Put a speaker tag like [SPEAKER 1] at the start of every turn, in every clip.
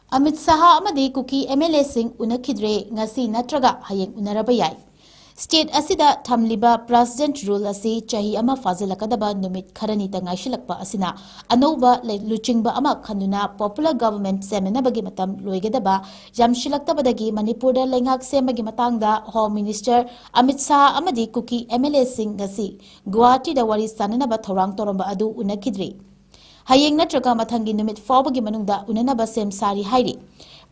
[SPEAKER 1] Amit Shah Amadi Kuki MLA Singh Unnakhidry Ngasi Nattraga Hayeng Unnaraba Yai. State asida thamliba President rule asi chahi ama fazilakadaba numit kharani ta ngaishilakpa asina anova luchingba ama khanuna popular government semenabagi matam loigedaba yamshilaktabadagi manipur da lengak semagi matangda Home Minister Amit Shah Amadi Kuki MLA Singh ngasi Guwahati da wari sananaba thorang toromba adu Unnakhidry Hayeng Nattraga mathangi numit fawbagi manungda unanaba sem sari hairi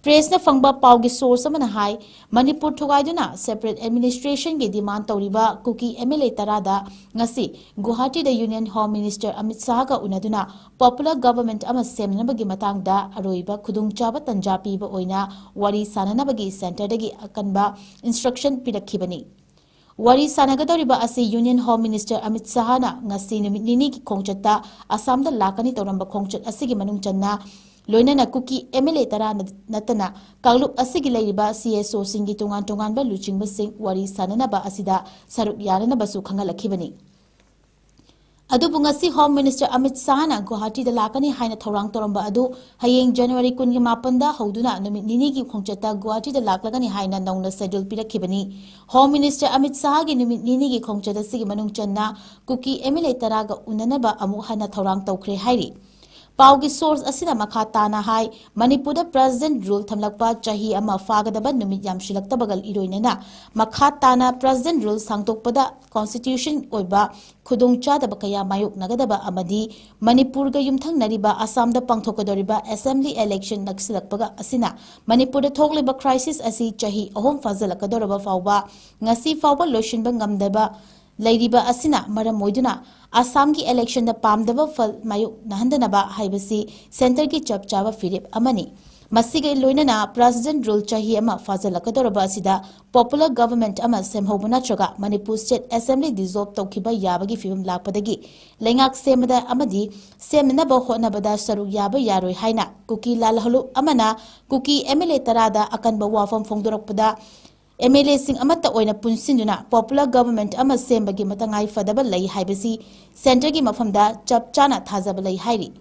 [SPEAKER 1] Press na fangba paugi source amana hai Manipur thugaiduna separate administration ge demand tawriba Kuki MLA tarada ngasi Guwahati da Union Home Minister Amit Shah ga unaduna popular government ama semnabagi matangda aroiba khudungchaba tanja piba oina wari sananabagi center dagi akanba instruction pirakhibani Wari sanagadoriba asi Union Home Minister Amit Shah na ngasi numit nini ki khongchatta Assam da lakani toramba khongchat asigi manung channa loinana Kuki MLA tara natana kanglup asigi leiriba CSO singi tungan ba luchingba sing wari sananaba asida saruk yanana su khangalakhibani Adubu ngasi Home Minister Amit Shah na Guwahati da lakani haina thorang toramba adu Hayeng January 28 da hoduna numit nini gi khongchata Guwahati da laklagani haina nauna schedule pirakhibani Home Minister Amit Shah gi numit nini gi khongchata sigi manung channa Kuki MLA taraga unanaba amu hana thorang tawkhre hairi Paugi source asina makha tana hai Manipur da President rule thamlakpa chahi ama fagadaba numit yamshilaktabagal iroinena makha tana President rule sangtokpada constitution oiba khudungchadaba kaya mayok nagadaba amadi Manipur ga yumthang nariba Assam da pangthokadoriba assembly election naksilakpaga asina Manipur da thogliba crisis asi chahi ahom fazalakadoraba fawba ngasi fawba loishinba ngamdaba Lairiba asina maram moiduna Assam ki election da pamdaba fal mayuk nahandanaba haibasi center ki chapchaba firip amani masiga loinana president rule chahi ama fazalakadoraba asida popular government ama semhobu Nattraga Manipur state assembly dissolve tawkiba yabagi fibam lakpadagi lengak semada amadi semnaba hotnabada saruk yaba yaroi haina Kuki lalhalu amana Kuki MLA tarada akanba wafam phongdorakpada MLA sing amata oina punsinduna popular government ama sembagi matangai fadaba lai haibasi center gi mafamda chap chana thazaba lai hairi